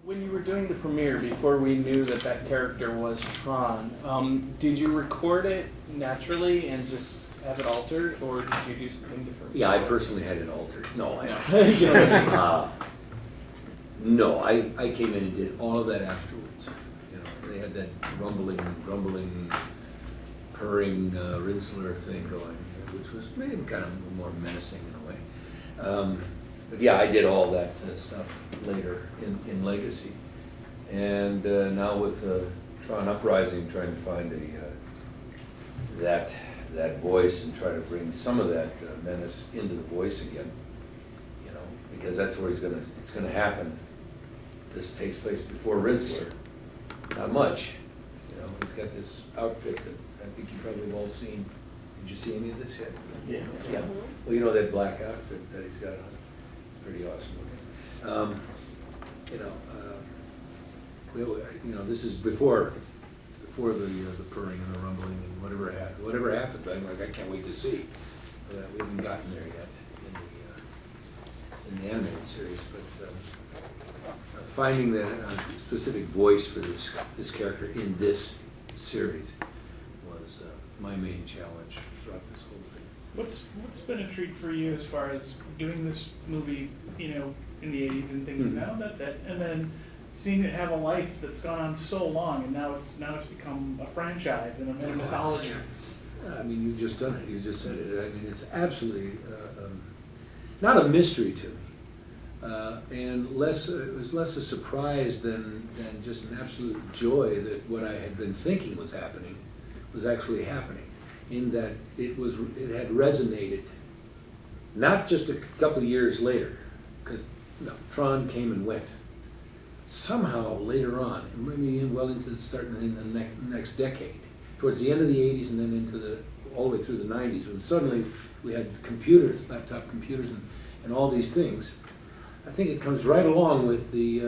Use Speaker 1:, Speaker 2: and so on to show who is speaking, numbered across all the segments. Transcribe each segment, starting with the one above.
Speaker 1: When you were doing the premiere, before we knew that that character was Tron, did you record it naturally and just have it altered, or did you do something different?
Speaker 2: Yeah, I personally had it altered. No,
Speaker 1: No.
Speaker 2: I came in and did all of that afterwards. You know, they had that rumbling, purring Rinsler thing going, which was maybe kind of more menacing in a way. But yeah, I did all that stuff later in Legacy, and now with Tron Uprising, trying to find that voice and try to bring some of that menace into the voice again. You know, because that's where it's gonna happen. This takes place before Rinsler. Not much. You know, he's got this outfit that I think you probably have all seen. Did you see any of this yet?
Speaker 1: Yeah.
Speaker 2: Yeah. Well, you know that black outfit that he's got on. It's pretty awesome looking. This is before the purring and the rumbling and whatever happens. I can't wait to see. We haven't gotten there yet in the animated series, but finding the specific voice for this character in this series was my main challenge throughout this whole thing.
Speaker 3: What's been a treat for you as far as doing this movie, you know, in the 80s and thinking, no, that's it, and then seeing it have a life that's gone on so long, and now it's become a franchise and a mythology.
Speaker 2: I mean, you've just done it. You just said it. I mean, it's absolutely not a mystery to me, and it was less a surprise than just an absolute joy that what I had been thinking was happening was actually happening. In that it had resonated, not just a couple of years later, because Tron came and went. Somehow later on, maybe well into starting in the next decade, towards the end of the 80s and then into all the way through the 90s, when suddenly we had computers, laptop computers, and all these things. I think it comes right along with the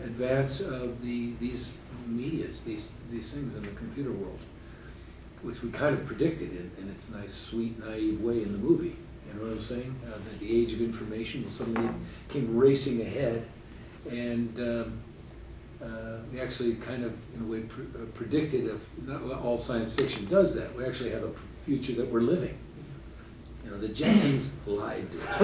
Speaker 2: advance of these medias, these things in the computer world, which we kind of predicted in its nice, sweet, naive way in the movie. You know what I'm saying? That the age of information suddenly came racing ahead, and we actually kind of, in a way, predicted. Not all science fiction does that. We actually have a future that we're living. You know, the Jetsons lied to us.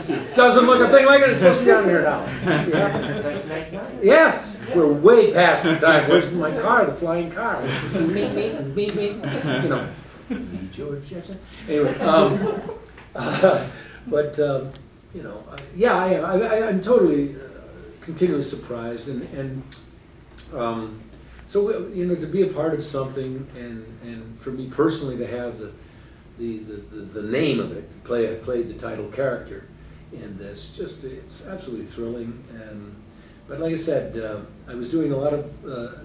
Speaker 2: It doesn't look a thing like it. It's supposed to be down here now. Yeah. Yes, we're way past the time. Where's my car? The flying car. Beep. You know, George Jetson. Anyway, I'm totally continually surprised, and so you know, to be a part of something, and for me personally to have the name of it, played the title character in this, it's absolutely thrilling. But like I said, I was doing a lot of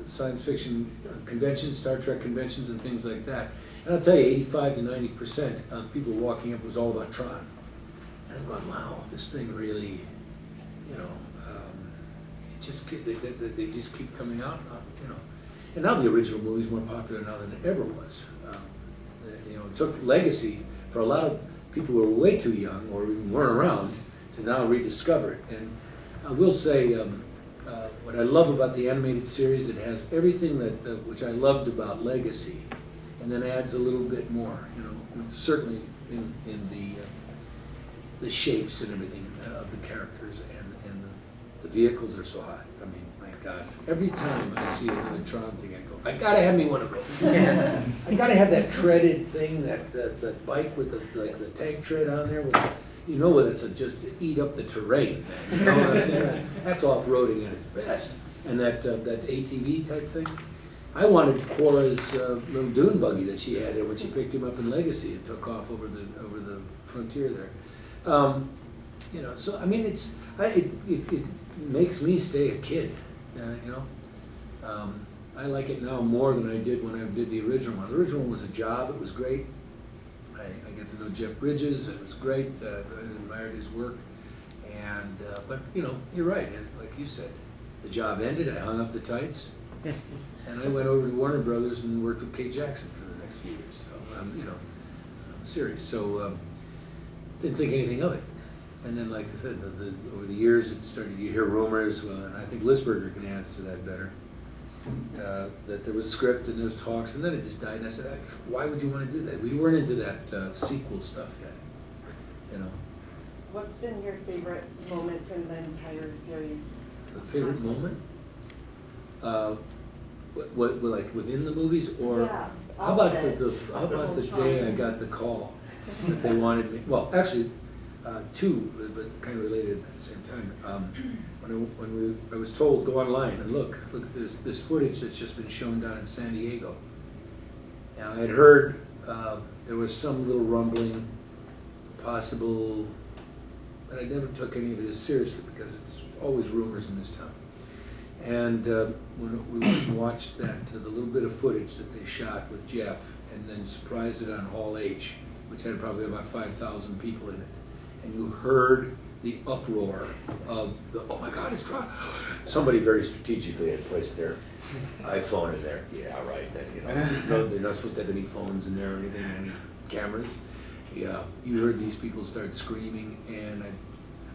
Speaker 2: science fiction conventions, Star Trek conventions, and things like that. And I'll tell you, 85 to 90% of people walking up was all about Tron. And I'm going, wow, this thing really, you know, they just keep coming out, you know. And now the original movie is more popular now than it ever was. You know, it took Legacy for a lot of people who were way too young or even weren't around to now rediscover it. And I will say, what I love about the animated series, it has everything which I loved about Legacy, and then adds a little bit more. You know, certainly in the shapes and everything of the characters, and the vehicles are so hot. I mean, my God, every time I see another Tron thing, I go, I gotta have me one of those. I gotta have that treaded thing, that bike with the tank tread on there. You know, it's just to eat up the terrain. You know what I'm saying? That's off-roading at its best. And that ATV type thing. I wanted Cora's little dune buggy that she had there when she picked him up in Legacy and took off over the frontier there. You know, so I mean, it makes me stay a kid. You know, I like it now more than I did when I did the original one. The original one was a job. It was great. I got to know Jeff Bridges. It was great. I admired his work. And but you know, you're right. And like you said, the job ended. I hung up the tights, and I went over to Warner Brothers and worked with Kay Jackson for the next few years. So you know, serious. So didn't think anything of it. And then, like I said, over the years, it started. You hear rumors, and I think Lisberger can answer that better. That there was script and there was talks, and then it just died. And I said, why would you want to do that? We weren't into that sequel stuff yet, you know.
Speaker 4: What's been your favorite moment from the entire series?
Speaker 2: The favorite moment? What like within the movies, or
Speaker 4: yeah,
Speaker 2: how about the day I got the call that they wanted me? Well, actually, two, but kind of related at the same time. I was told, go online and look at this footage that's just been shown down in San Diego. Now I had heard there was some little rumbling, possible, but I never took any of it as seriously because it's always rumors in this town. And when we watched that, the little bit of footage that they shot with Jeff, and then surprised it on Hall H, which had probably about 5,000 people in it, and you heard the uproar of the, oh my God, it's Tron.
Speaker 5: Somebody very strategically had placed their iPhone in there. Yeah, right. Then
Speaker 2: No, they're not supposed to have any phones in there or anything, any cameras. Yeah, you heard these people start screaming, and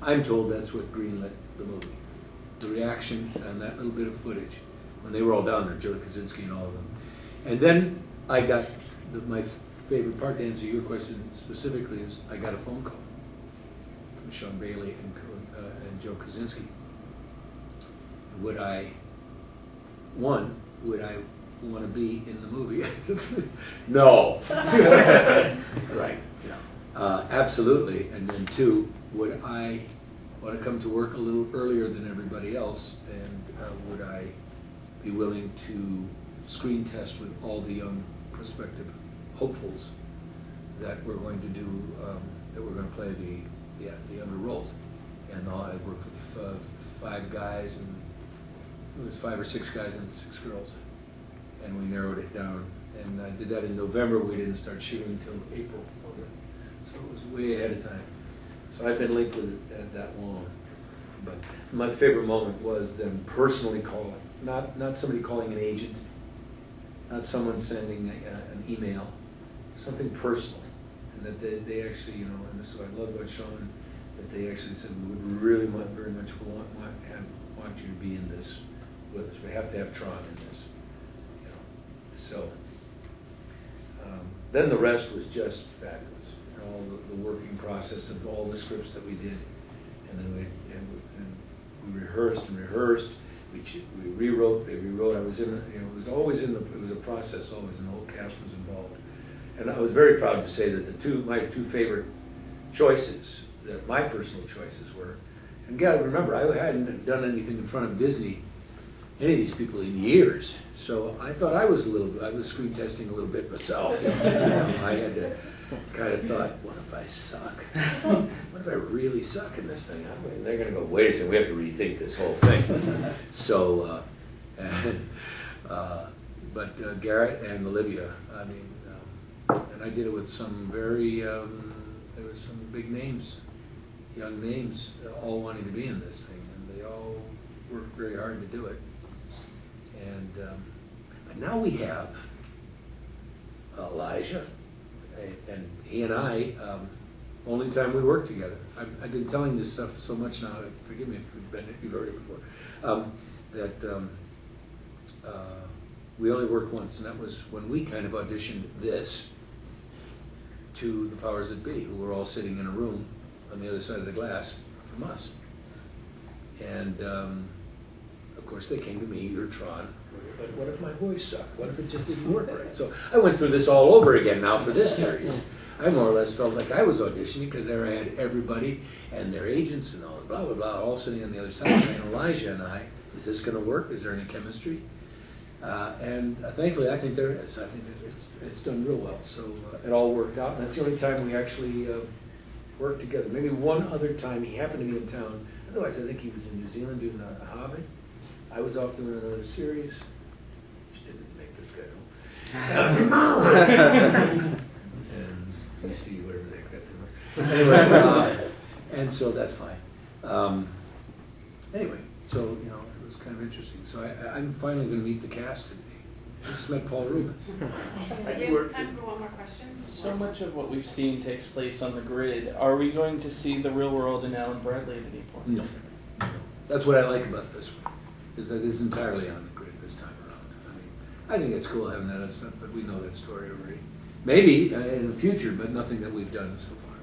Speaker 2: I'm told that's what greenlit the movie. The reaction on that little bit of footage when they were all down there, Joe Kaczynski and all of them. And then I got my favorite part, to answer your question specifically, is I got a phone call from Sean Bailey and Joe Kaczynski. Would I want to be in the movie? No. Right. Absolutely. And then two, would I want to come to work a little earlier than everybody else, and would I be willing to screen test with all the young prospective hopefuls that we're going to do, that we're going to play the younger roles. And I worked with 5 guys, and it was 5 or 6 guys and 6 girls, and we narrowed it down. And I did that in November. We didn't start shooting until April, so it was way ahead of time. So I've been linked with it that long. But my favorite moment was them personally calling, not somebody calling an agent, not someone sending an email, something personal. And that they actually, and this is what I love about Sean, that they actually said, we would really very much want you to be in this with us. We have to have Tron in this. So then the rest was just fabulous. All the working process of all the scripts that we did, and then we rehearsed and rehearsed. We rewrote. They rewrote. I was in. It was always in the. It was a process always, and the whole cast was involved. And I was very proud to say that my two favorite choices, that my personal choices were. And you got to remember, I hadn't done anything in front of Disney, any of these people, in years. So I thought I was screen testing a little bit myself. I had to kind of thought, what if I suck? What if I really suck in this thing? I mean, they're going to go, wait a second, we have to rethink this whole thing. So, but Garrett and Olivia, I mean, and I did it with some very, there was some big names, young names, all wanting to be in this thing, and they all worked very hard to do it. And but now we have Elijah, and he and I, only time we worked together. I've been telling this stuff so much now, forgive me if you've heard it before, that we only worked once, and that was when we kind of auditioned this to the powers that be, who were all sitting in a room on the other side of the glass from us. And of course they came to me, you're Tron, but what if my voice sucked? What if it just didn't work right? So I went through this all over again now for this series. I more or less felt like I was auditioning, because there I had everybody and their agents and all blah blah blah all sitting on the other side, and Elijah and I, is this going to work? Is there any chemistry? And thankfully, I think there is. I think it's done real well. So it all worked out, and that's the only time we actually worked together. Maybe one other time he happened to be in town. Otherwise, I think he was in New Zealand doing The Hobbit. I was off doing another series, which didn't make the schedule. And you see whatever the heck that did. Anyway, and so that's fine. Anyway, so it was kind of interesting. So I'm finally going to meet the cast today. I just met Paul Rubens.
Speaker 6: We have time for one more question.
Speaker 1: So much of what we've seen takes place on the grid. Are we going to see the real world in Alan Bradley at any point?
Speaker 2: No. That's what I like about this one, is that it's entirely on the grid this time around. I mean, I think it's cool having that other stuff, but we know that story already. Maybe in the future, but nothing that we've done so far.